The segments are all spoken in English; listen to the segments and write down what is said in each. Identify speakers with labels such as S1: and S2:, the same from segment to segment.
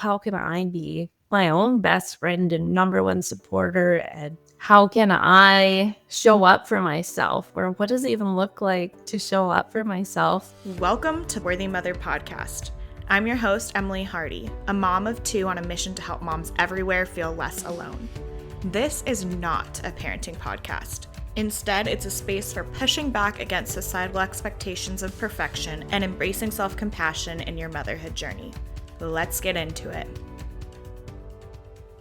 S1: how can I be my own best friend and number one supporter? And how can I show up for myself? Or what does it even look like to show up for myself?
S2: Welcome to Worthy Mother Podcast. I'm your host, Emily Hardy, a mom of two on a mission to help moms everywhere feel less alone. This is not a parenting podcast. Instead, it's a space for pushing back against societal expectations of perfection and embracing self-compassion in your motherhood journey. Let's get into it.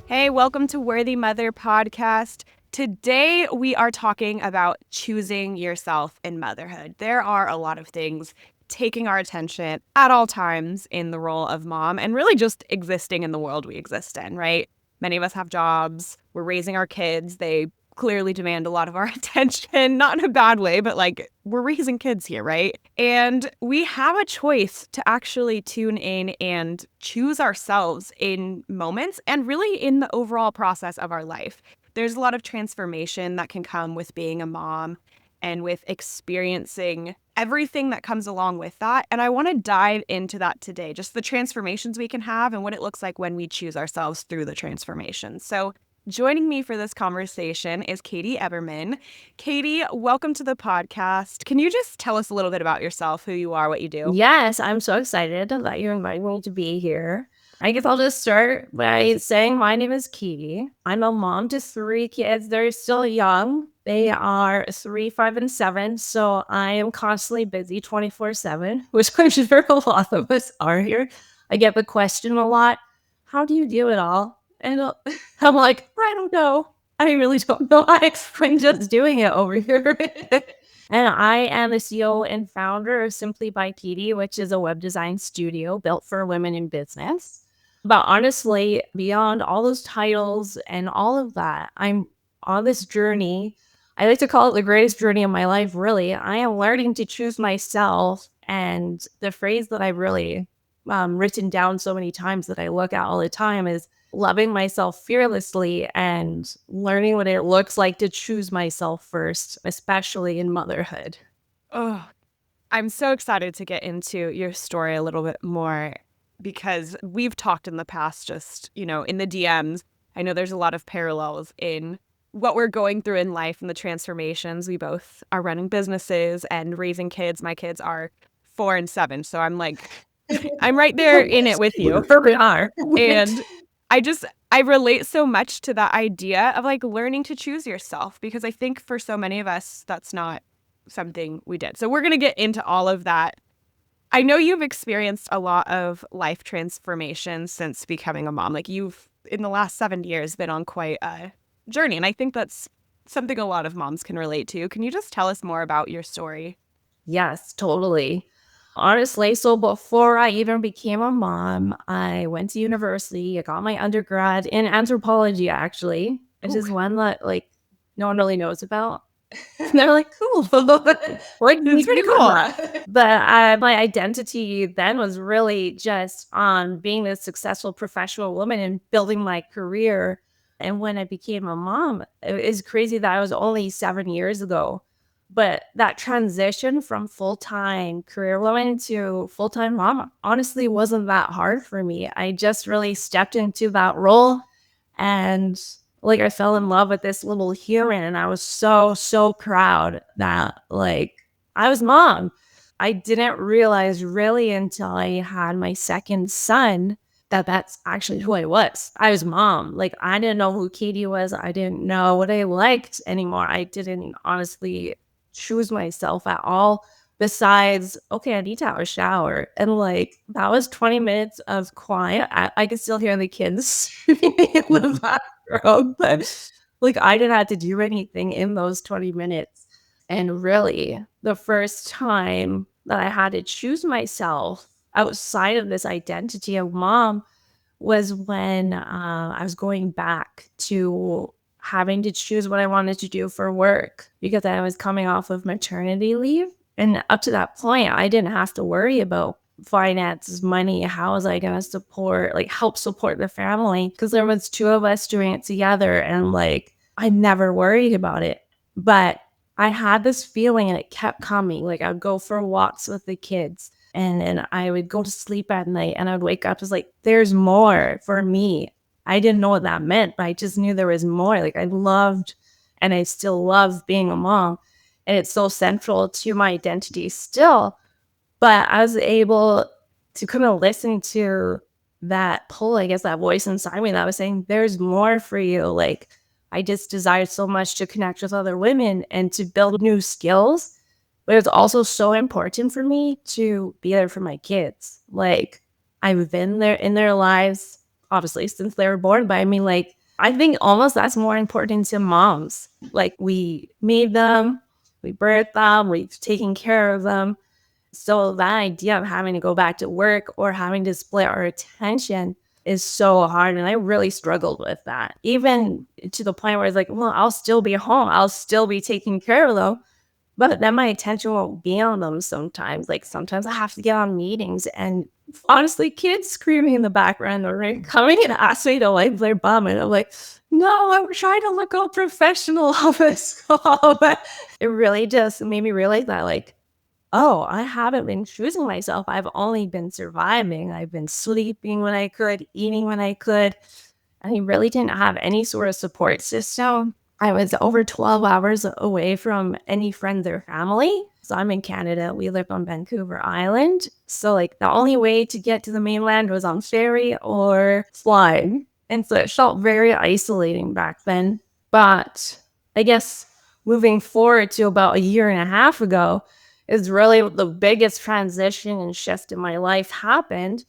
S3: Hey, welcome to Worthy Mother Podcast. Today, we are talking about choosing yourself in motherhood. There are a lot of things taking our attention at all times in the role of mom and really just existing in the world we exist in, right? Many of us have jobs. We're raising our kids. They clearly demand a lot of our attention, not in a bad way, but like we're raising kids here, right? And we have a choice to actually tune in and choose ourselves in moments and really in the overall process of our life. There's a lot of transformation that can come with being a mom and with experiencing everything that comes along with that. And I want to dive into that today, just the transformations we can have and what it looks like when we choose ourselves through the transformation. So joining me for this conversation is Katie Eberman. Katie, welcome to the podcast. Can you just tell us a little bit about yourself, who you are, what you do?
S1: Yes, I'm so excited that you invited me to be here. I guess I'll just start by saying my name is Katie. I'm a mom to three kids. They're still young. They are 3, 5, and 7. So I am constantly busy 24/7, which I'm sure a lot of us are here. I get the question a lot, how do you do it all? And I'm like, I don't know. I really don't know. I'm just doing it over here. And I am the CEO and founder of Simply by Katie, which is a web design studio built for women in business. But honestly, beyond all those titles and all of that, I'm on this journey. I like to call it the greatest journey of my life, really. I am learning to choose myself. And the phrase that I've really written down so many times that I look at all the time is loving myself fearlessly and learning what it looks like to choose myself first, especially in motherhood.
S3: Oh, I'm so excited to get into your story a little bit more because we've talked in the past just, in the DMs. I know there's a lot of parallels in what we're going through in life and the transformations. We both are running businesses and raising kids. My kids are 4 and 7. So I'm right there in it with you.
S1: We are.
S3: And I relate so much to that idea of like learning to choose yourself, because I think for so many of us, that's not something we did. So we're going to get into all of that. I know you've experienced a lot of life transformation since becoming a mom. Like you've, in the last 7 years, been on quite a journey. And I think that's something a lot of moms can relate to. Can you just tell us more about your story?
S1: Yes, totally. Honestly, so before I even became a mom, I went to university. I got my undergrad in anthropology, actually, which is one that like no one really knows about. And they're like, cool. Like,
S3: It's pretty cool.
S1: But my identity then was really just on being a successful professional woman and building my career. And when I became a mom, it is crazy that I was only 7 years ago. But that transition from full-time career woman to full-time mom honestly wasn't that hard for me. I just really stepped into that role and like I fell in love with this little human, and I was so proud that like I was mom. I didn't realize really until I had my second son that that's actually who I was. I was mom. Like I didn't know who Katie was. I didn't know what I liked anymore. I didn't honestly choose myself at all. Besides, okay, I need to have a shower. And like that was 20 minutes of quiet. I could still hear the kids in the background, but like I didn't have to do anything in those 20 minutes. And really, the first time that I had to choose myself outside of this identity of mom was when I was going back to having to choose what I wanted to do for work because I was coming off of maternity leave. And up to that point, I didn't have to worry about finances, money. How was I going to help support the family? Because there was 2 of us doing it together. And like, I never worried about it. But I had this feeling and it kept coming. Like I'd go for walks with the kids. And I would go to sleep at night and I would wake up, just like, there's more for me. I didn't know what that meant, but I just knew there was more. Like, I loved and I still love being a mom. And it's so central to my identity still. But I was able to kind of listen to that pull, I guess, that voice inside me that was saying, there's more for you. Like, I just desired so much to connect with other women and to build new skills. But it's also so important for me to be there for my kids. Like, I've been there in their lives, obviously, since they were born. But I mean, like, I think almost that's more important to moms. Like, we made them, we birthed them, we've taken care of them. So that idea of having to go back to work or having to split our attention is so hard. And I really struggled with that, even to the point where it's like, well, I'll still be home. I'll still be taking care of them. But then my attention won't be on them sometimes. Like, sometimes I have to get on meetings and honestly, kids screaming in the background or coming and asking me to wipe their bum. And I'm like, no, I'm trying to look all professional on this call. But it really just made me realize that, like, oh, I haven't been choosing myself. I've only been surviving. I've been sleeping when I could, eating when I could. And I really didn't have any sort of support system. I was over 12 hours away from any friends or family. So I'm in Canada. We live on Vancouver Island. So, like, the only way to get to the mainland was on ferry or flying. And so it felt very isolating back then. But I guess moving forward to about a year and a half ago is really the biggest transition and shift in my life happened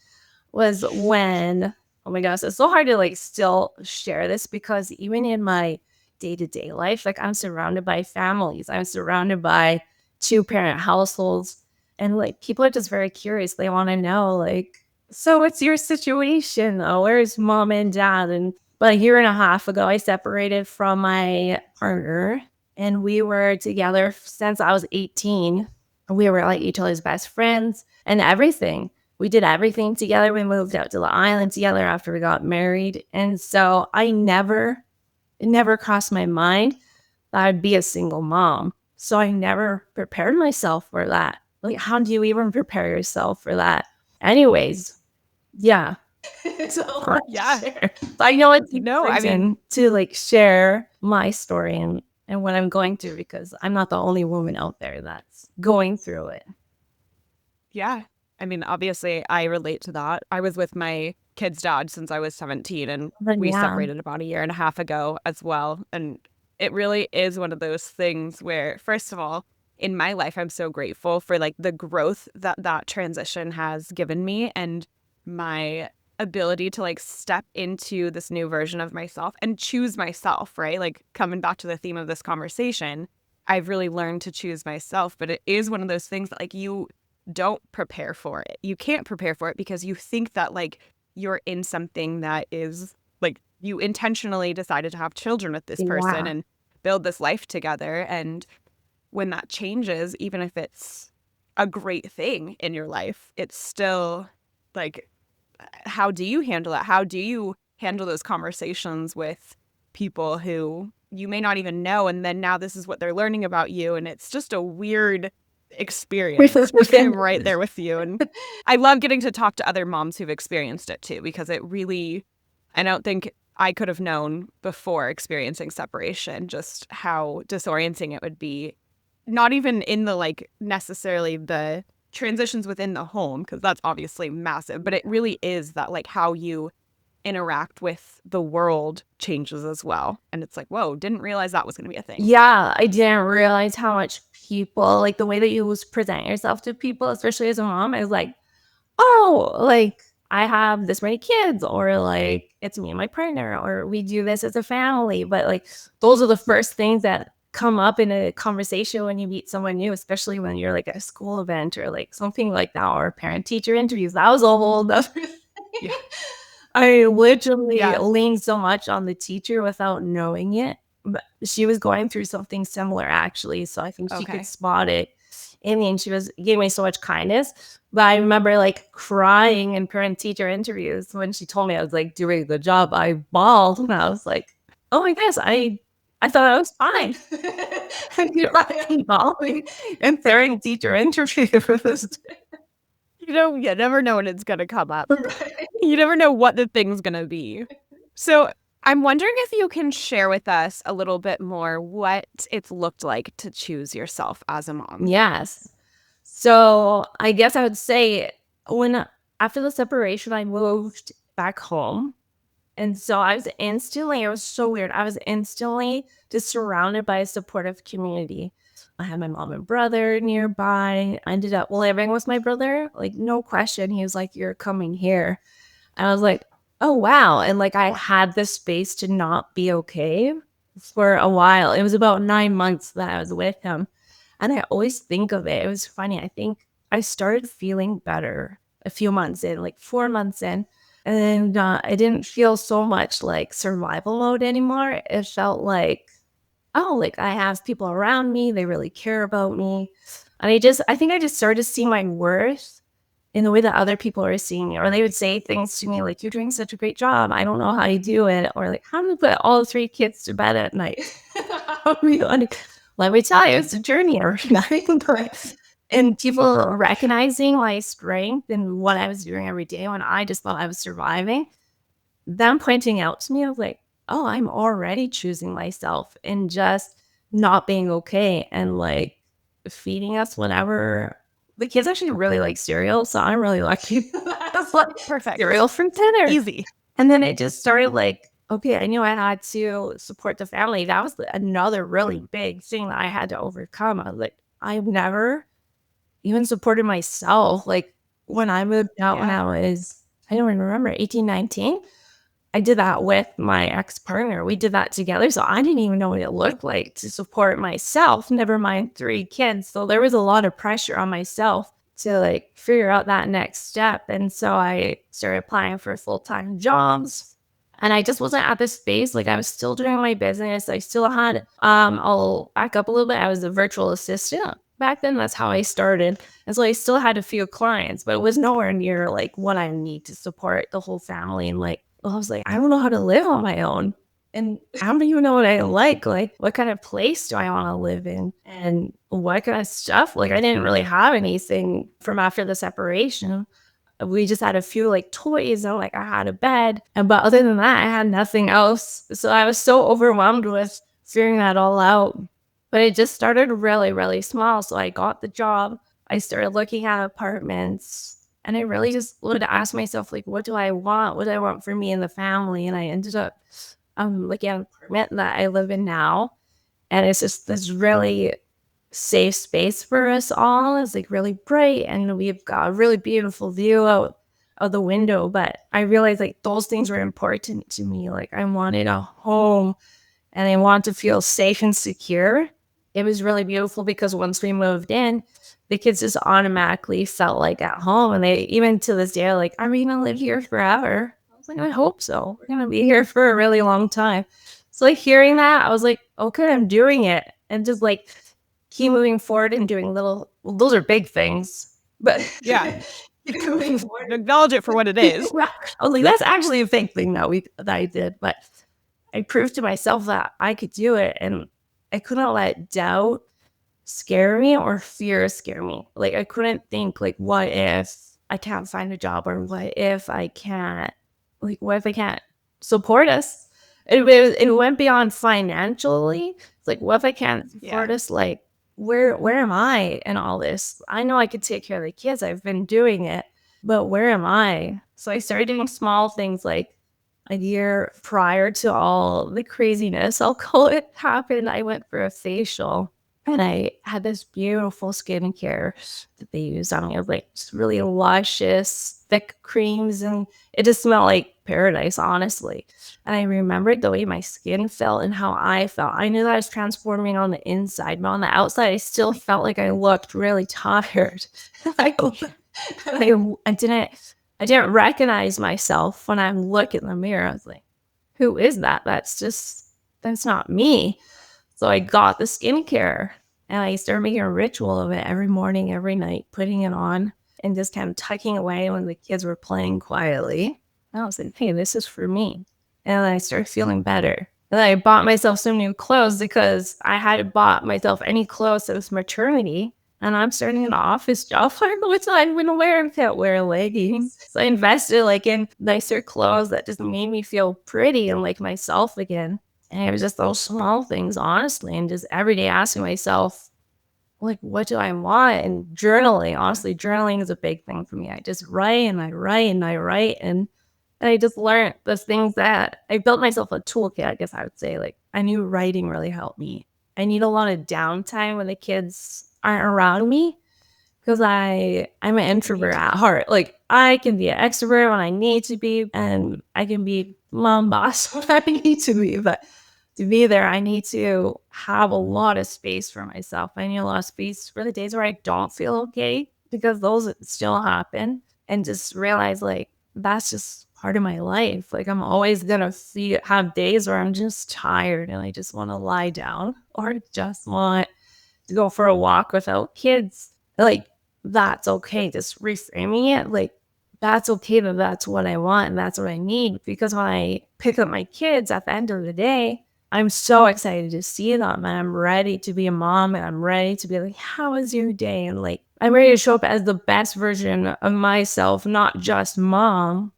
S1: was when, oh my gosh, it's so hard to like still share this because even in my day-to-day life, like I'm surrounded by families, I'm surrounded by two-parent households, and like people are just very curious. They want to know, like, so what's your situation? Oh, where's mom and dad? And but a year and a half ago, I separated from my partner, and we were together since I was 18. We were like each other's best friends and everything. We did everything together. We moved out to the island together after we got married. And so it never crossed my mind that I'd be a single mom. So I never prepared myself for that. Like, how do you even prepare yourself for that? Anyways, yeah. So
S3: Yeah.
S1: I know it's
S3: No, I
S1: important
S3: mean,
S1: to like share my story and what I'm going through because I'm not the only woman out there that's going through it.
S3: yeah. I mean, obviously, I relate to that. I was with my kid's dad since I was 17, and
S1: But
S3: we
S1: yeah,
S3: separated about a year and a half ago as well. And it really is one of those things where, first of all, in my life, I'm so grateful for like the growth that that transition has given me and my ability to like step into this new version of myself and choose myself, right? Like coming back to the theme of this conversation, I've really learned to choose myself, but it is one of those things that like you don't prepare for it. You can't prepare for it because you think that like you're in something that is like you intentionally decided to have children with this person
S1: yeah.
S3: and build this life together. And when that changes, even if it's a great thing in your life, it's still like, how do you handle it? How do you handle those conversations with people who you may not even know? And then now this is what they're learning about you. And it's just a weird experience. I'm right there with you. And I love getting to talk to other moms who've experienced it too, because it really, I don't think I could have known before experiencing separation just how disorienting it would be. Not even in the like necessarily the transitions within the home, because that's obviously massive, but it really is that like how you interact with the world changes as well. And it's like, whoa, didn't realize that was going to be a thing.
S1: Yeah, I didn't realize how much people, like the way that you present yourself to people, especially as a mom, is like, oh, like I have this many kids, or like it's me and my partner, or we do this as a family. But like those are the first things that come up in a conversation when you meet someone new, especially when you're like at a school event or like something like that, or parent teacher interviews. That was a whole other thing.
S3: Yeah.
S1: I literally
S3: Yeah.
S1: leaned so much on the teacher without knowing it. But she was going through something similar actually. So I think she
S3: Okay.
S1: could spot it. And then she was giving me so much kindness. But I remember like crying in parent teacher interviews when she told me I was like doing the job. I bawled and I was like, oh my gosh, I thought I was fine. And you're like bawling in parent teacher interview for this.
S3: You never know when it's going to come up. You never know what the thing's going to be. So I'm wondering if you can share with us a little bit more what it's looked like to choose yourself as a mom.
S1: Yes. So I guess I would say after the separation, I moved back home. And so it was so weird. I was instantly just surrounded by a supportive community. I had my mom and brother nearby. I ended up living with my brother. Like, no question. He was like, "You're coming here." And I was like, "Oh, wow." And like, I had this space to not be okay for a while. It was about 9 months that I was with him. And I always think of it. It was funny. I think I started feeling better a few months in, like 4 months in. And I didn't feel so much like survival mode anymore. It felt like, oh, like I have people around me. They really care about me. And I think I just started to see my worth in the way that other people are seeing me. Or they would say things to me like, "You're doing such a great job. I don't know how you do it." Or like, "How do you put all 3 kids to bed at night?" Let me tell you, it's a journey every night. And people recognizing my strength and what I was doing every day when I just thought I was surviving, them pointing out to me, I was like, oh, I'm already choosing myself and just not being okay and like feeding us whenever. The kids actually really like cereal, so I'm really lucky. That's like
S3: Perfect.
S1: cereal for dinner.
S3: Easy.
S1: And then it just started like, okay, I knew I had to support the family. That was another really big thing that I had to overcome. I was like, I've never even supported myself. Like when I moved out when I was, I don't even remember, 18, 19, I did that with my ex-partner. We did that together. So I didn't even know what it looked like to support myself, never mind 3 kids. So there was a lot of pressure on myself to like figure out that next step. And so I started applying for full-time jobs. And I just wasn't at this space. Like I was still doing my business. I still had, I'll back up a little bit. I was a virtual assistant back then. That's how I started. And so I still had a few clients, but it was nowhere near like what I need to support the whole family. And like, I was like, I don't know how to live on my own. And I don't even know what I like what kind of place do I want to live in and what kind of stuff. Like I didn't really have anything from after the separation. We just had a few like toys and like I had a bed. But other than that, I had nothing else. So I was so overwhelmed with figuring that all out. But it just started really, really small. So I got the job. I started looking at apartments. And I really just would ask myself, like, what do I want? What do I want for me and the family? And I ended up looking at an apartment that I live in now. And it's just this really safe space for us all. It's like really bright and we've got a really beautiful view out of the window. But I realized like those things were important to me. Like I wanted a home and I wanted to feel safe and secure. It was really beautiful because once we moved in, the kids just automatically felt like at home. And they, even to this day, are like, are we going to live here forever? I was like, I hope so. We're going to be here for a really long time. So like hearing that, I was like, okay, I'm doing it. And just like keep moving forward and doing those are big things. But
S3: yeah, acknowledge it for what it is.
S1: I was like, that's actually a big thing that I did. But I proved to myself that I could do it. And I couldn't let doubt scare me or fear scare me. Like I couldn't think like, what if I can't find a job or what if I can't support us? It went beyond financially. It's like, what if I can't support us? Like where am I in all this? I know I could take care of the kids. I've been doing it, but where am I? So I started doing small things like a year prior to all the craziness, I'll call it, happened. I went for a facial. And I had this beautiful skincare that they use on me. It was like really luscious, thick creams. And it just smelled like paradise, honestly. And I remembered the way my skin felt and how I felt. I knew that I was transforming on the inside, but on the outside, I still felt like I looked really tired. I didn't recognize myself when I look in the mirror. I was like, who is that? That's not me. So I got the skincare and I started making a ritual of it every morning, every night, putting it on and just kind of tucking away when the kids were playing quietly. And I was like, hey, this is for me. And I started feeling better. And then I bought myself some new clothes because I hadn't bought myself any clothes since maternity. And I'm starting an office job. I don't know what I'm going to wear. I can't wear leggings. So I invested like in nicer clothes that just made me feel pretty and like myself again. And it was just those small things, honestly, and just every day asking myself, like, what do I want? And journaling, honestly, journaling is a big thing for me. I just write and I write and I write. And I just learned the things that I built myself a toolkit, I guess I would say. Like, I knew writing really helped me. I need a lot of downtime when the kids aren't around me because I'm an introvert at heart. Like, I can be an extrovert when I need to be, and I can be mom boss when I need to be. But to be there, I need to have a lot of space for myself. I need a lot of space for the days where I don't feel okay, because those still happen. And just realize, like, that's just part of my life. Like, I'm always gonna have days where I'm just tired and I just want to lie down or just want to go for a walk without kids. Like, that's okay. Just reframing it, like, that's okay, that that's what I want and that's what I need. Because when I pick up my kids at the end of the day, I'm so excited to see them, and I'm ready to be a mom, and I'm ready to be like, how was your day? And like, I'm ready to show up as the best version of myself, not just mom,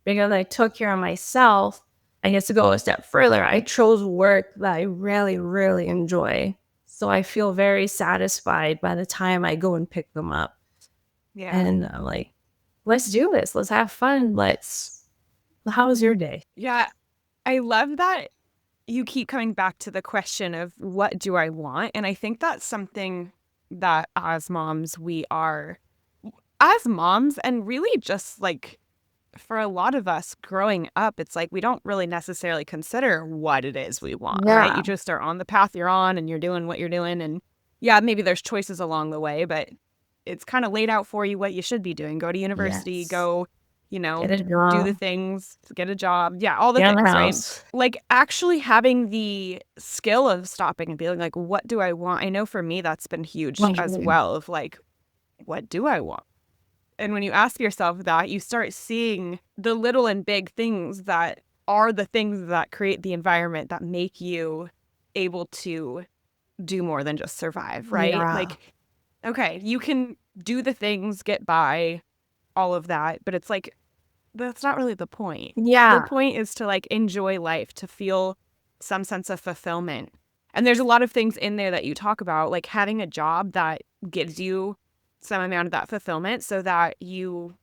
S1: because I took care of myself. I guess to go a step further, I chose work that I really, really enjoy. So I feel very satisfied by the time I go and pick them up.
S3: Yeah.
S1: And I'm like, let's do this. Let's have fun. How was your day?
S3: Yeah. I love that you keep coming back to the question of what do I want? And I think that's something that as moms, and really just like for a lot of us growing up, it's like we don't really necessarily consider what it is we want, right? You just are on the path you're on and you're doing what you're doing. And yeah, maybe there's choices along the way, but it's kind of laid out for you what you should be doing. Go to university,
S1: Yes.
S3: go,
S1: Get a
S3: do the
S1: job.
S3: things, get a job. Yeah, all the
S1: Get in
S3: things,
S1: the
S3: right?
S1: house.
S3: Like actually having the skill of stopping and being like, what do I want? I know for me, that's been huge as well of like, what do I want? And when you ask yourself that, you start seeing the little and big things that are the things that create the environment that make you able to do more than just survive, right?
S1: Yeah.
S3: Like, okay, you can do the things, get by, all of that, but it's like, that's not really the point.
S1: Yeah.
S3: The point is to like enjoy life, to feel some sense of fulfillment. And there's a lot of things in there that you talk about, like having a job that gives you some amount of that fulfillment so that you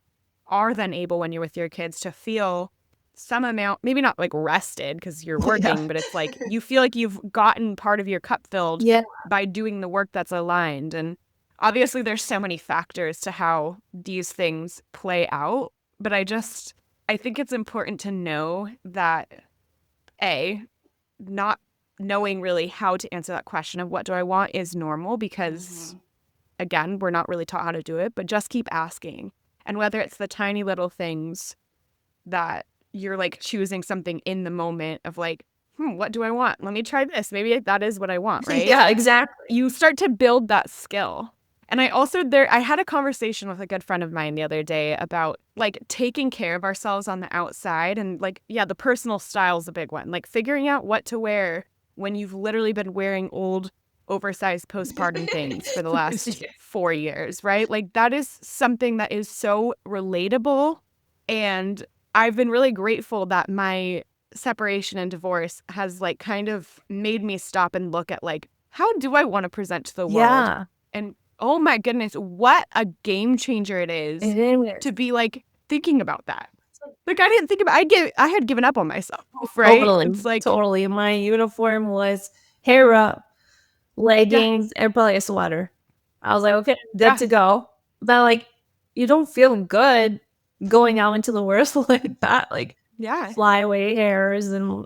S3: are then able when you're with your kids to feel some amount, maybe not like rested because you're working, but it's like you feel like you've gotten part of your cup filled by doing the work that's aligned. And obviously there's so many factors to how these things play out. But I think it's important to know that not knowing really how to answer that question of what do I want is normal because again, we're not really taught how to do it, but just keep asking. And whether it's the tiny little things that you're like choosing something in the moment of like, what do I want? Let me try this. Maybe that is what I want, right?
S1: Yeah, exactly.
S3: You start to build that skill. And I had a conversation with a good friend of mine the other day about like taking care of ourselves on the outside. And like, yeah, the personal style is a big one. Like figuring out what to wear when you've literally been wearing old, oversized postpartum things for the last 4 years, right? Like that is something that is so relatable. And I've been really grateful that my separation and divorce has like kind of made me stop and look at like, how do I want to present to the world?
S1: Yeah.
S3: And oh my goodness, what a game changer it is to be like thinking about that. Like I didn't think about I had given up on myself, right?
S1: Totally.
S3: It's like
S1: Totally. My uniform was hair up, leggings, and probably a sweater. I was like, okay, good to go. But like, you don't feel good going out into the world like that. Like, flyaway hairs, and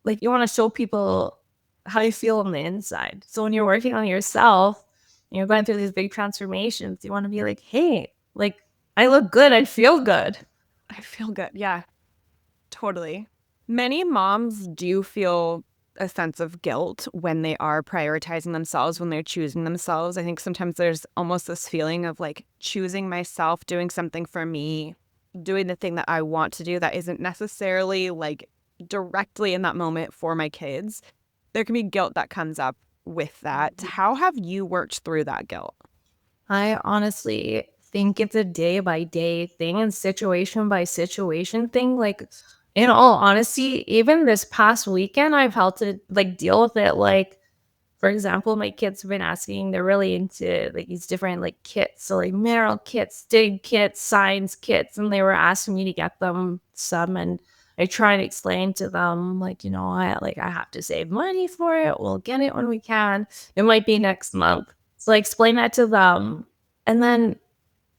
S1: like you want to show people how you feel on the inside. So when you're working on yourself, and you're going through these big transformations, you want to be like, hey, like I look good. I feel good.
S3: I feel good. Yeah, totally. Many moms do feel a sense of guilt when they are prioritizing themselves, when they're choosing themselves. I think sometimes there's almost this feeling of like choosing myself, doing something for me, doing the thing that I want to do that isn't necessarily like directly in that moment for my kids. There can be guilt that comes up with that. How have you worked through that guilt?
S1: I honestly think it's a day by day thing and situation by situation thing. Like, in all honesty, even this past weekend, I've had to like deal with it. Like, for example, my kids have been asking, they're really into like these different like kits. So like mineral kits, dig kits, science kits, and they were asking me to get them some. And I try to explain to them, like, I have to save money for it. We'll get it when we can. It might be next month. So I explain that to them. And then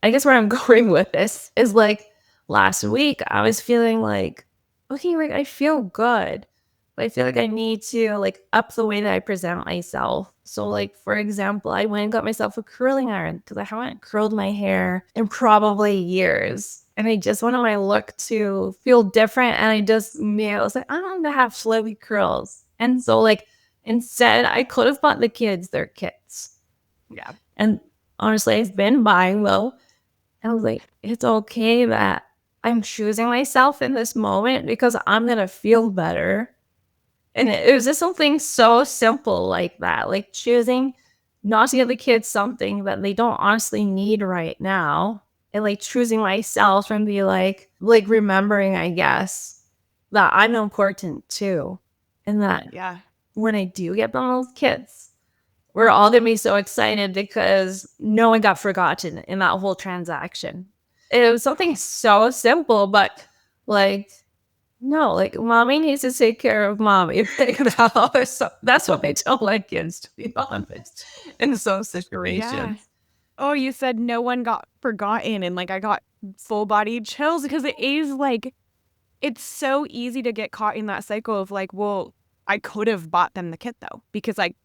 S1: I guess where I'm going with this is like last week, I was feeling like, okay, like I feel good. But I feel like I need to like up the way that I present myself. So, like, for example, I went and got myself a curling iron because I haven't curled my hair in probably years. And I just wanted my look to feel different. And I was like, I don't want to have flowy curls. And so, like, instead, I could have bought the kids their kits.
S3: Yeah.
S1: And honestly, I've been buying though. I was like, it's okay that I'm choosing myself in this moment because I'm going to feel better. And it was just something so simple like that, like choosing not to get the kids something that they don't honestly need right now. And like choosing myself and be like remembering, I guess, that I'm important too. And that
S3: Yeah.
S1: when I do get them those kids, we're all gonna be so excited because no one got forgotten in that whole transaction. It was something so simple, but like, no, like mommy needs to take care of mommy. That's what they tell like kids, to be honest, in some situations.
S3: Yeah. Oh, you said no one got forgotten, and like I got full body chills because it is like it's so easy to get caught in that cycle of like, well, I could have bought them the kit though because I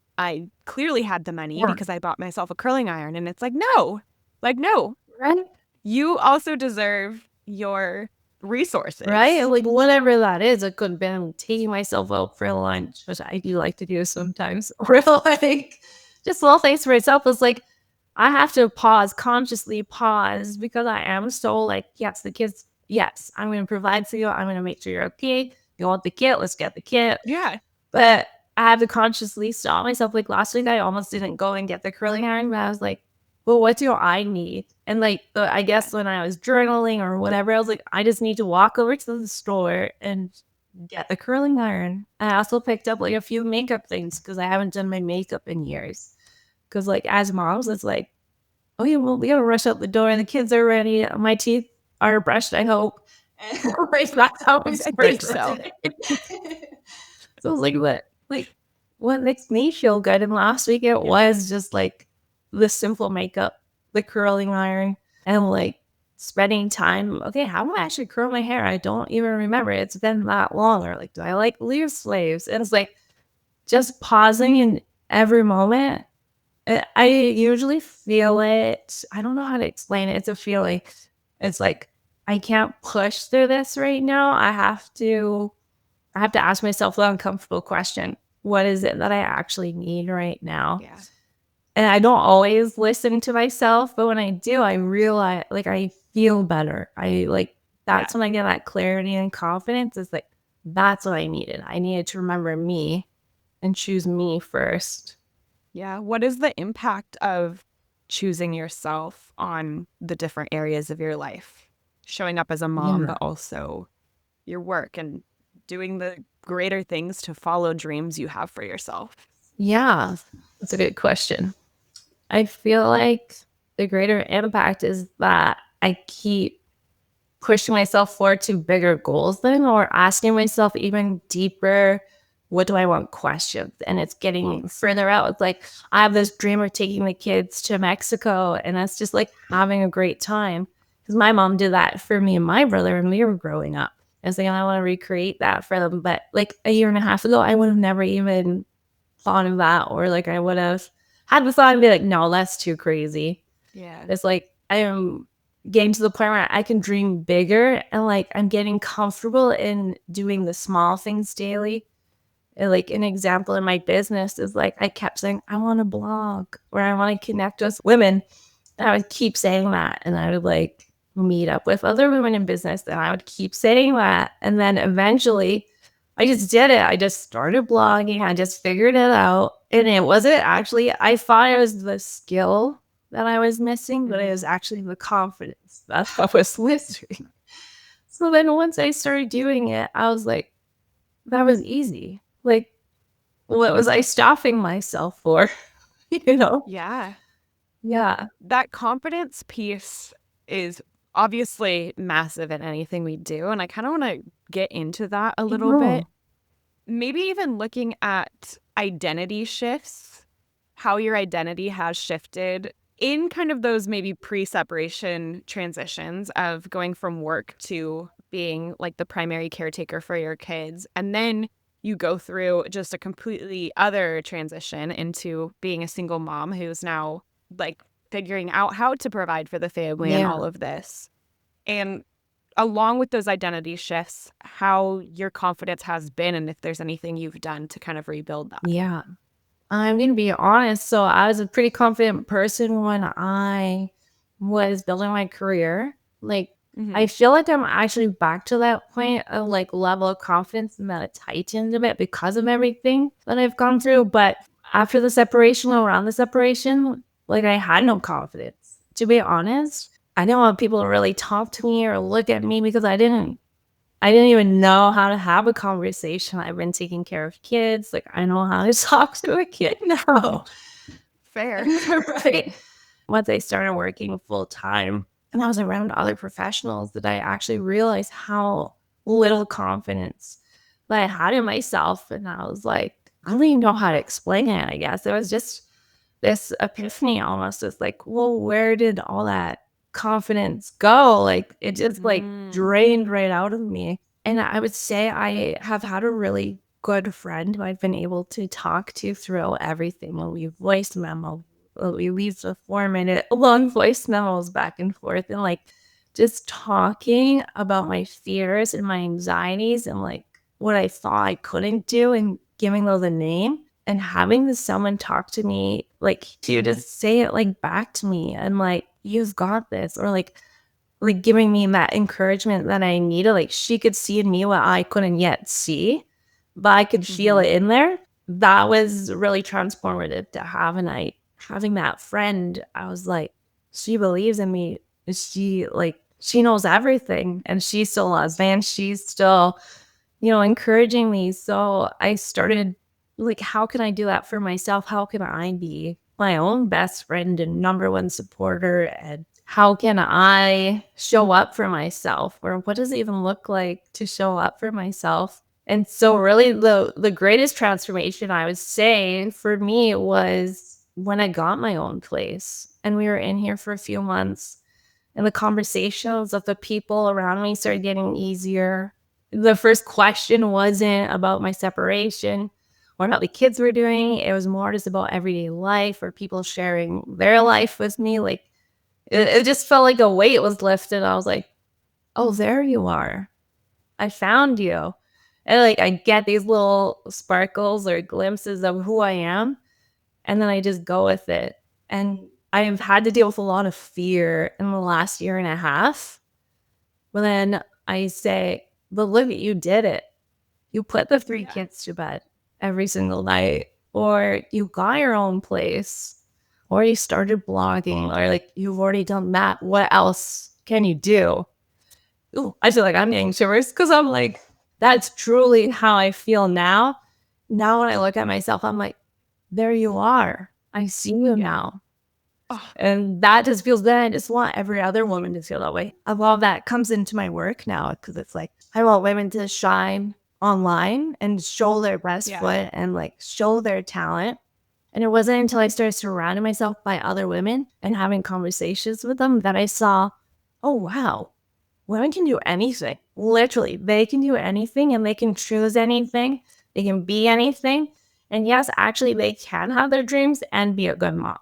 S3: clearly had the money because I bought myself a curling iron, and it's like no,
S1: Right?
S3: you also deserve your resources,
S1: Right? Like whatever that is, it could have been taking myself out for lunch, which I do like to do sometimes. Or like just little things for myself. It's like I have to consciously pause because I am so like, yes, the kids, yes, I'm gonna provide for you. I'm gonna make sure you're okay. You want the kit, let's get the kit.
S3: Yeah.
S1: But I have to consciously stop myself. Like last week I almost didn't go and get the curling iron, but I was like, well, what do I need? And like, I guess when I was journaling or whatever, I was like, I just need to walk over to the store and get the curling iron. I also picked up like a few makeup things because I haven't done my makeup in years. Because like as moms, it's like, oh yeah, well, we gotta rush out the door and the kids are ready. My teeth are brushed, I hope. And that's how we
S3: think so.
S1: So it's like what makes me feel good? And last week it was just like the simple makeup, the curling iron, and like spending time. Okay, how do I actually curl my hair? I don't even remember. It's been that long. Or like, do I like leave slaves? And it's like just pausing in every moment. I usually feel it. I don't know how to explain it. It's a feeling. It's like I can't push through this right now. I have to ask myself the uncomfortable question. What is it that I actually need right now?
S3: Yeah.
S1: And I don't always listen to myself, but when I do, I realize like I feel better. That's when I get that clarity and confidence. It's like that's what I needed. I needed to remember me and choose me first.
S3: Yeah. What is the impact of choosing yourself on the different areas of your life? Showing up as a mom, but also your work and doing the greater things to follow dreams you have for yourself.
S1: Yeah, that's a good question. I feel like the greater impact is that I keep pushing myself forward to bigger goals then, or asking myself even deeper, what do I want questions? And it's getting further out. It's like, I have this dream of taking the kids to Mexico, and that's just like having a great time. Because my mom did that for me and my brother when we were growing up. I was like, I want to recreate that for them. But like a year and a half ago, I would have never even thought of that. Or like I would have had the thought and be like, no, that's too crazy.
S3: Yeah.
S1: It's like I am getting to the point where I can dream bigger, and like I'm getting comfortable in doing the small things daily. And like an example in my business is like I kept saying, I want to blog or I want to connect with women. And I would keep saying that. And I would like meet up with other women in business, and I would keep saying that. And then eventually I just did it. I just started blogging. I just figured it out. And it wasn't actually, I thought it was the skill that I was missing, but it was actually the confidence that I was missing. So then once I started doing it, I was like, that was easy. Like, what was I stopping myself for? You know?
S3: Yeah.
S1: Yeah.
S3: That confidence piece is obviously massive in anything we do. And I kind of want to get into that a little bit.
S1: No.
S3: Maybe even looking at identity shifts, how your identity has shifted in kind of those maybe pre-separation transitions of going from work to being like the primary caretaker for your kids. And then you go through just a completely other transition into being a single mom who's now like figuring out how to provide for the family and
S1: Yeah.
S3: all of this. And along with those identity shifts, how your confidence has been and if there's anything you've done to kind of rebuild that.
S1: Yeah. I'm going to be honest. So I was a pretty confident person when I was building my career. Like, I feel like I'm actually back to that point of like level of confidence and that it tightened a bit because of everything that I've gone through. But after the separation, around the separation, like I had no confidence. To be honest, I didn't want people to really talk to me or look at me because I didn't even know how to have a conversation. I've been taking care of kids. Like, I know how to talk to a kid now.
S3: Fair.
S1: Right. Once I started working full time and I was around other professionals, that I actually realized how little confidence that I had in myself. And I was like, I don't even know how to explain it, I guess. It was just this epiphany almost. It's like, well, where did all that confidence go? Like, it just like drained right out of me. And I would say I have had a really good friend who I've been able to talk to through everything. When we voice memo, we leave the 4-minute long voice memos back and forth, and like just talking about my fears and my anxieties and like what I thought I couldn't do and giving those a name and having this someone talk to me, like to just say it like back to me and like, you've got this, or like giving me that encouragement that I needed. Like she could see in me what I couldn't yet see, but I could feel it in there. That was really transformative to have. And having that friend, I was like, she believes in me. She knows everything and she still loves me and she's still, encouraging me. So I started like, how can I do that for myself? How can I be my own best friend and number one supporter? And how can I show up for myself? Or what does it even look like to show up for myself? And so really the greatest transformation, I would say, for me was when I got my own place and we were in here for a few months and the conversations of the people around me started getting easier. The first question wasn't about my separation or how the kids were doing. It was more just about everyday life or people sharing their life with me. Like it just felt like a weight was lifted. I was like, oh, there you are. I found you. And like I get these little sparkles or glimpses of who I am. And then I just go with it. And I've had to deal with a lot of fear in the last year and a half. But then I say, but look, you did it. You put the 3 kids to bed every single night, or you got your own place, or you started blogging, or like you've already done that. What else can you do? Ooh, I feel like I'm getting shivers because I'm like, that's truly how I feel now. Now when I look at myself, I'm like, there you are. I see you now. And that just feels good. I just want every other woman to feel that way. I love that comes into my work now because it's like, I want women to shine online and show their best foot and like show their talent. And it wasn't until I started surrounding myself by other women and having conversations with them that I saw, oh, wow, women can do anything. Literally, they can do anything and they can choose anything. They can be anything. And yes, actually, they can have their dreams and be a good mom.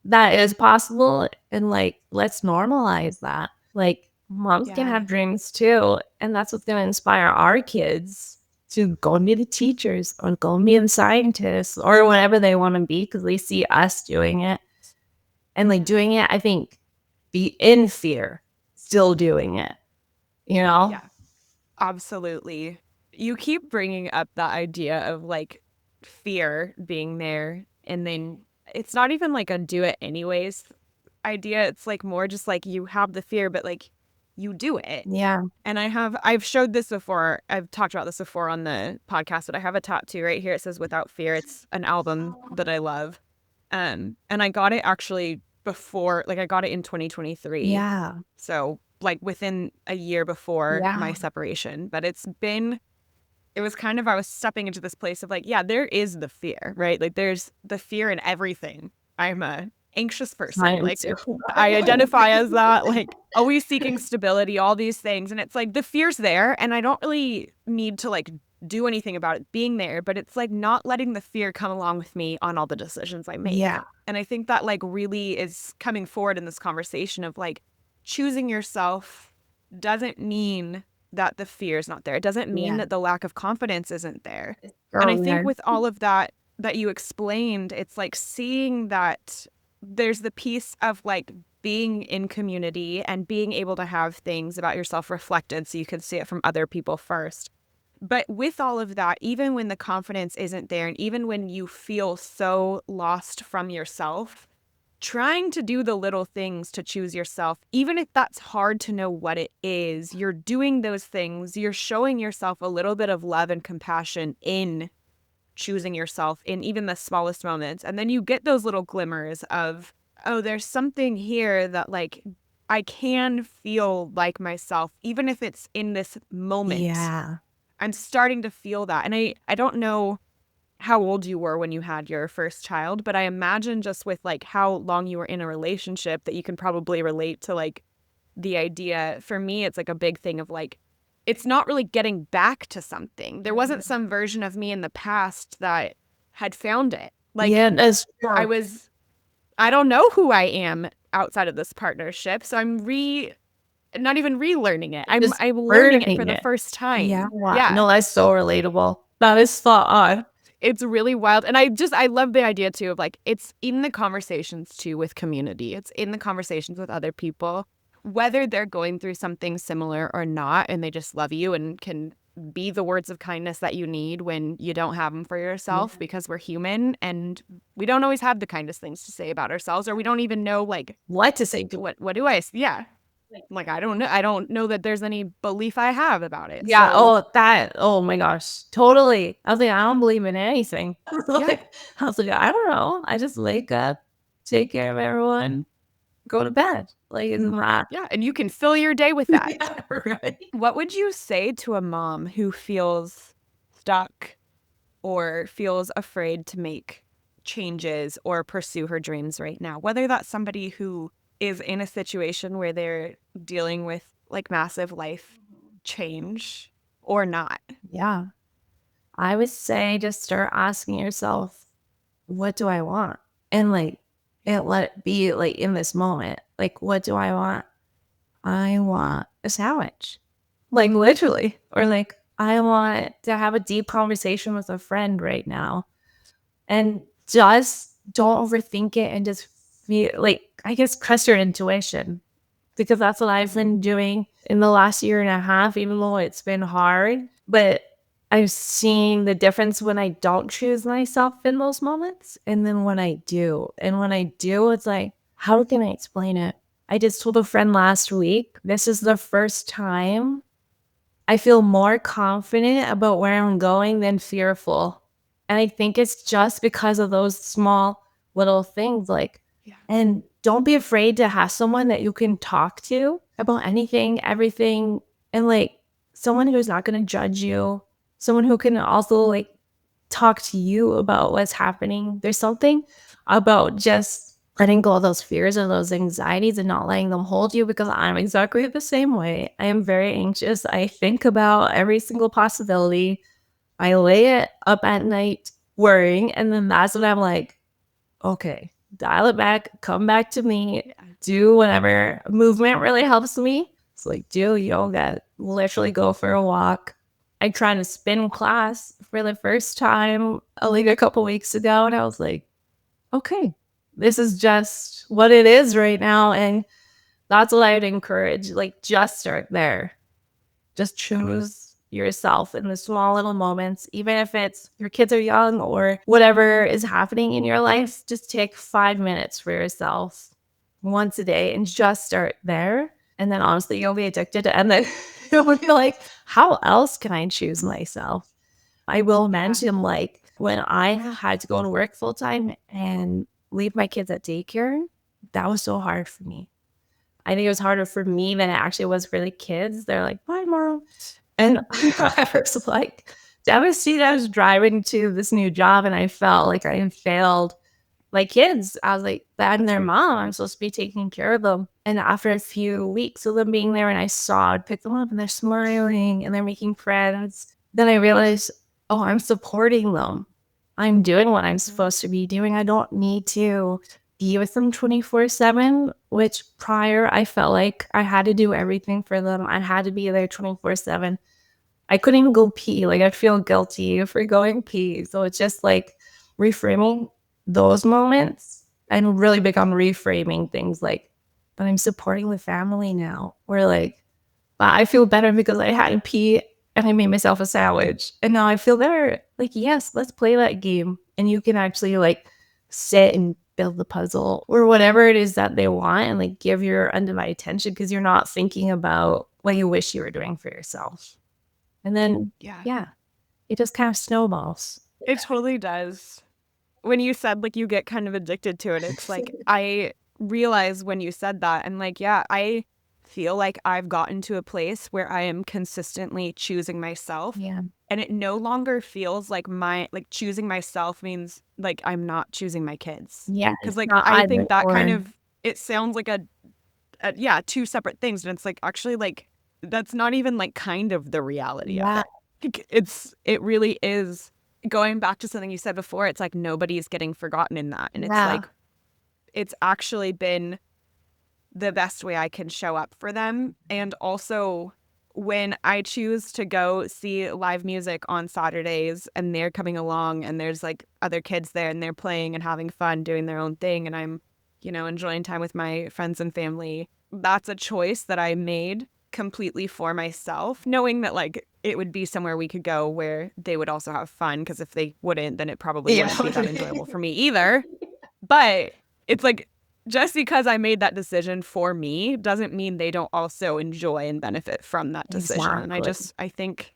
S1: That is possible. And like, let's normalize that. Like, moms can have dreams too. And that's what's going to inspire our kids to go and be the teachers or go and be the scientists or whatever they want to be because they see us doing it. And like doing it, I think, be in fear, still doing it.
S3: Yeah, absolutely. You keep bringing up the idea of like fear being there, and then it's not even like a do it anyways. idea. It's like more just like you have the fear, but like you do it.
S1: Yeah.
S3: And I've showed this before. I've talked about this before on the podcast, but I have a tattoo right here. It says Without Fear. It's an album that I love. And I got it actually before, like I got it in 2023.
S1: Yeah.
S3: So like within a year before
S1: Yeah.
S3: my separation. But it was kind of, I was stepping into this place of like, yeah, there is the fear, right? Like there's the fear in everything. I'm a anxious person. I identify as that, like always seeking stability, all these things. And it's like the fear's there and I don't really need to like do anything about it being there, but it's like not letting the fear come along with me on all the decisions I make.
S1: Yeah.
S3: And I think that like really is coming forward in this conversation of like choosing yourself doesn't mean that the fear is not there. It doesn't mean that the lack of confidence isn't there. And I think with all of that you explained, it's like seeing that there's the piece of like being in community and being able to have things about yourself reflected so you can see it from other people first. But with all of that, even when the confidence isn't there and even when you feel so lost from yourself, trying to do the little things to choose yourself, even if that's hard to know what it is, you're doing those things, you're showing yourself a little bit of love and compassion in choosing yourself in even the smallest moments. And then you get those little glimmers of, oh, there's something here that like I can feel like myself, even if it's in this moment.
S1: Yeah.
S3: I'm starting to feel that. And I don't know how old you were when you had your first child, but I imagine just with like how long you were in a relationship that you can probably relate to like the idea. For me, it's like a big thing of like, it's not really getting back to something. There wasn't some version of me in the past that had found it. Like
S1: that's true.
S3: I don't know who I am outside of this partnership. So I'm not even relearning it. I'm learning it for the first time.
S1: Yeah. Wow. Yeah. No, that's so relatable. That is spot on.
S3: It's really wild. And I love the idea too of like, it's in the conversations too with community. It's in the conversations with other people, whether they're going through something similar or not, and they just love you and can be the words of kindness that you need when you don't have them for yourself, because we're human and we don't always have the kindest things to say about ourselves, or we don't even know like
S1: what to say.
S3: What do I, yeah. Like, I don't know that there's any belief I have about it.
S1: Yeah. So. Oh my gosh. Totally. I was like, I don't believe in anything. I was like, I don't know. I just wake up, take care of everyone, go to bed. Like,
S3: and you can fill your day with that.
S1: Yeah, right.
S3: What would you say to a mom who feels stuck or feels afraid to make changes or pursue her dreams right now? Whether that's somebody who is in a situation where they're dealing with like massive life change or not.
S1: Yeah. I would say just start asking yourself, what do I want? And like, and let it be like in this moment. Like, what do I want? I want a sandwich. Like literally. Or like, I want to have a deep conversation with a friend right now. And just don't overthink it and just feel like, I guess, trust your intuition, because that's what I've been doing in the last year and a half, even though it's been hard. But I'm seeing the difference when I don't choose myself in those moments and then when I do. And when I do, it's like, how can I explain it? I just told a friend last week, this is the first time I feel more confident about where I'm going than fearful. And I think it's just because of those small little things, like, and don't be afraid to have someone that you can talk to about anything, everything, and like someone who's not going to judge you, someone who can also like talk to you about what's happening. There's something about just letting go of those fears or those anxieties and not letting them hold you, because I'm exactly the same way. I am very anxious. I think about every single possibility. I lay it up at night worrying, and then that's when I'm like, okay, dial it back, come back to me, do whatever. Movement really helps me. It's like, do yoga, literally go for a walk. I tried a spin class for the first time like a couple weeks ago, and I was like, okay, this is just what it is right now. And that's what I would encourage. Like, just start there. Just choose yourself in the small little moments, even if it's your kids are young or whatever is happening in your life. Just take 5 minutes for yourself once a day and just start there. And then honestly, you'll be addicted. And then you'll be like, how else can I choose myself? I will mention, like, when I had to go to work full time and leave my kids at daycare, that was so hard for me. I think it was harder for me than it actually was for the kids. They're like, bye, mom. And I was like devastated. I was driving to this new job and I felt like I had failed my kids. I was like, I'm their mom. I'm supposed to be taking care of them. And after a few weeks of them being there and I'd pick them up and they're smiling and they're making friends, then I realized, oh, I'm supporting them. I'm doing what I'm supposed to be doing. I don't need to be with them 24/7, which prior I felt like I had to do everything for them. I had to be there 24/7. I couldn't even go pee. Like, I feel guilty for going pee. So it's just like reframing those moments and really big on reframing things like, but I'm supporting the family now. We're like, I feel better because I had to pee and I made myself a sandwich. And now I feel better. Like, yes, let's play that game. And you can actually like sit and build the puzzle or whatever it is that they want and like give your undivided attention because you're not thinking about what you wish you were doing for yourself. And then, it just kind of snowballs.
S3: It totally does. When you said like you get kind of addicted to it, it's like I realize when you said that and like, I feel like I've gotten to a place where I am consistently choosing myself.
S1: Yeah.
S3: And it no longer feels like choosing myself means like I'm not choosing my kids.
S1: Yeah.
S3: Because like I think that kind of, it sounds like two separate things. And it's like actually like that's not even like kind of the reality of it. It really is. Going back to something you said before, it's like nobody's getting forgotten in that. And it's like, it's actually been the best way I can show up for them. And also when I choose to go see live music on Saturdays and they're coming along and there's like other kids there and they're playing and having fun doing their own thing and I'm, enjoying time with my friends and family, that's a choice that I made completely for myself, knowing that like it would be somewhere we could go where they would also have fun, because if they wouldn't, then it probably wouldn't be that enjoyable for me either. But it's like, just because I made that decision for me doesn't mean they don't also enjoy and benefit from that decision.
S1: Exactly.
S3: And I think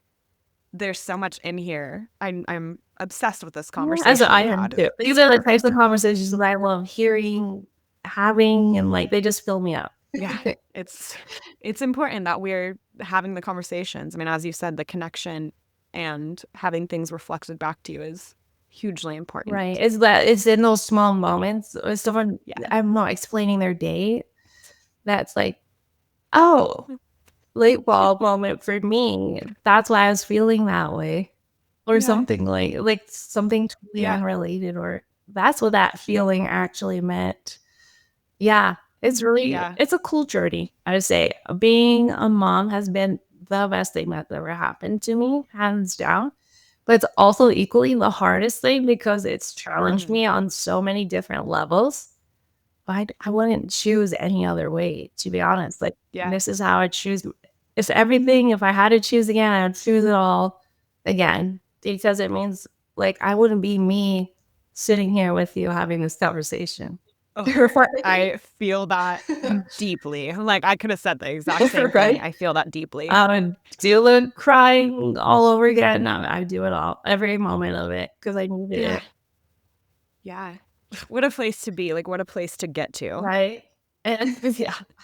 S3: there's so much in here. I'm obsessed with this conversation.
S1: As I am too. These are the types of conversations that I love hearing, having, and like they just fill me up.
S3: Yeah, it's important that we're having the conversations. I mean, as you said, the connection and having things reflected back to you is hugely important.
S1: Right. It's in those small moments. Someone, I'm not explaining their day. That's like, oh, light bulb moment for me. That's why I was feeling that way. Or something like something totally unrelated, or that's what that feeling actually meant. Yeah. It's really, it's a cool journey. I would say being a mom has been the best thing that's ever happened to me, hands down. But it's also equally the hardest thing because it's challenged me on so many different levels. But I wouldn't choose any other way, to be honest. Like, this is how I choose. If I had to choose again, I would choose it all again. Because it means, like, I wouldn't be me sitting here with you having this conversation.
S3: Oh, I feel that deeply. Like, I could have said the exact same thing. I feel that deeply.
S1: I would do the crying all over again. No, I do it all, every moment of it, because I needed it.
S3: Yeah. What a place to be. Like, what a place to get to.
S1: Right? And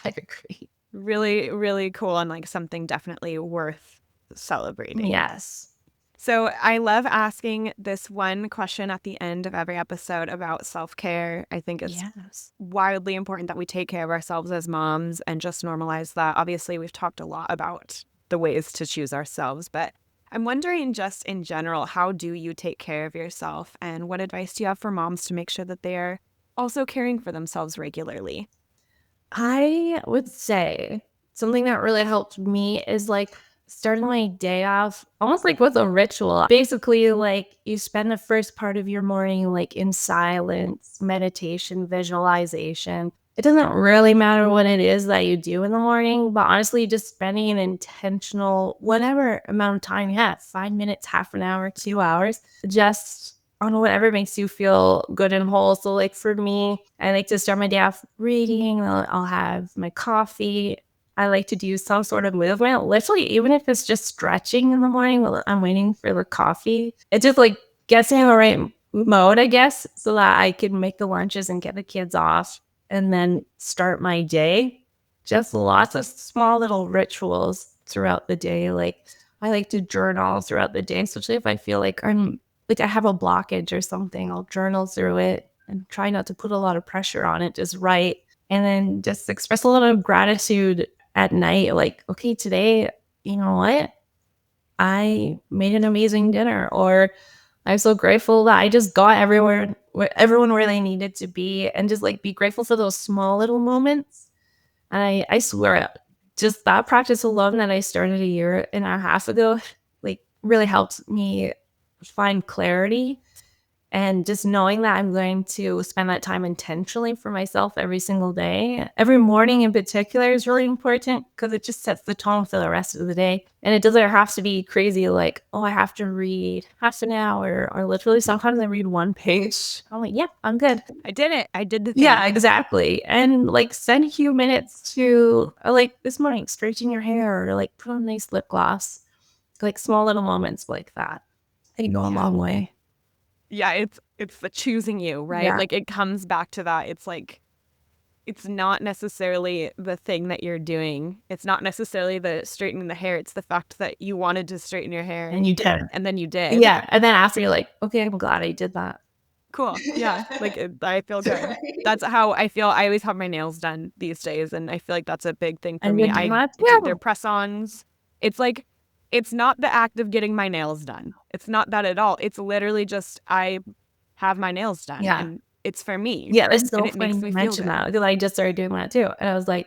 S1: I agree.
S3: Really, really cool, and like something definitely worth celebrating.
S1: Yes.
S3: So I love asking this one question at the end of every episode about self-care. I think it's wildly important that we take care of ourselves as moms and just normalize that. Obviously, we've talked a lot about the ways to choose ourselves, but I'm wondering just in general, how do you take care of yourself, and what advice do you have for moms to make sure that they're also caring for themselves regularly?
S1: I would say something that really helped me is like starting my day off almost like with a ritual. Basically, like you spend the first part of your morning like in silence, meditation, visualization. It doesn't really matter what it is that you do in the morning, but honestly, just spending an intentional, whatever amount of time you have, 5 minutes, half an hour, 2 hours, just on whatever makes you feel good and whole. So like for me, I like to start my day off reading. I'll have my coffee. I like to do some sort of movement, literally, even if it's just stretching in the morning while I'm waiting for the coffee. It just like gets me in the right mode, I guess, so that I can make the lunches and get the kids off and then start my day. Just lots of small little rituals throughout the day. Like I like to journal throughout the day, especially if I feel like I have a blockage or something. I'll journal through it and try not to put a lot of pressure on it, just write. And then just express a little gratitude at night. Like, okay, today, you know what? I made an amazing dinner, or I'm so grateful that I just got everyone where they needed to be, and just like be grateful for those small little moments. And I swear, just that practice alone that I started a year and a half ago, like really helped me find clarity. And just knowing that I'm going to spend that time intentionally for myself every single day. Every morning in particular is really important because it just sets the tone for the rest of the day. And it doesn't have to be crazy like, oh, I have to read half an hour, or literally sometimes I read one page. I'm like, yeah, I'm good.
S3: I did it. I did the thing.
S1: Yeah, exactly. And like spend a few minutes to like this morning, straighten your hair, or like put on a nice lip gloss. Like small little moments like that. They go a long way.
S3: Yeah, it's the choosing you, right?
S1: Yeah.
S3: Like it comes back to that. It's like, it's not necessarily the thing that you're doing. It's not necessarily the straightening the hair. It's the fact that you wanted to straighten your hair.
S1: And you did.
S3: And then you did.
S1: Yeah. And then after you're like, okay, I'm glad I did that.
S3: Cool. Yeah. Like I feel good. That's how I feel. I always have my nails done these days. And I feel like that's a big thing for
S1: And
S3: me. They're
S1: yeah.
S3: press-ons. It's like, it's not the act of getting my nails done. It's not that at all. It's literally just, I have my nails done.
S1: Yeah.
S3: And it's for me.
S1: Yeah. It's so
S3: and it
S1: funny
S3: makes
S1: you
S3: me
S1: mention
S3: feel good.
S1: that, because I just started doing that too. And I was like,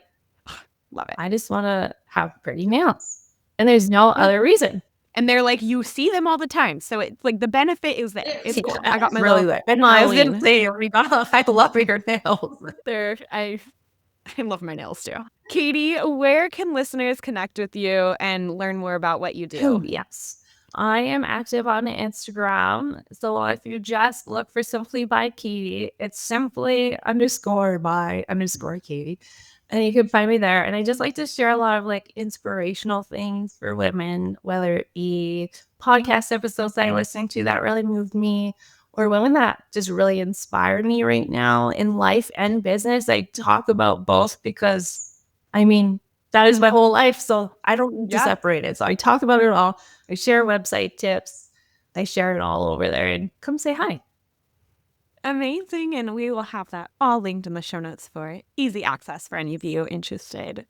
S3: Love it.
S1: I just want to have pretty nails. And there's no other reason.
S3: And they're like, you see them all the time. So it's like the benefit is there. It's cool. I got my
S1: really
S3: little
S1: good. And I was going to
S3: Halloween.
S1: say, I love your nails.
S3: I love my nails too. Katie, where can listeners connect with you and learn more about what you do?
S1: Yes. I am active on Instagram. So if you just look for Simply by Katie, it's simply _by Katie. And you can find me there. And I just like to share a lot of like inspirational things for women, whether it be podcast episodes that I listen to that really moved me, or women that just really inspire me right now in life and business. I talk about both because, I mean, that is my whole life. So I don't need to separate it. So I talk about it all. I share website tips. I share it all over there, and come say hi.
S3: Amazing. And we will have that all linked in the show notes for easy access for any of you interested.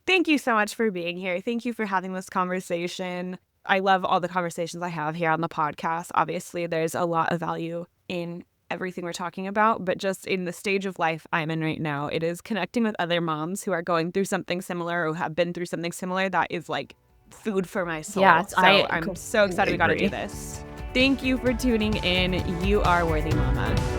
S3: Thank you so much for being here. Thank you for having this conversation. I love all the conversations I have here on the podcast. Obviously, there's a lot of value in everything we're talking about, but just in the stage of life I'm in right now, it is connecting with other moms who are going through something similar or have been through something similar that is like food for my soul.
S1: Yeah,
S3: so I'm so excited we got to do this. Thank you for tuning in. You are worthy, mama.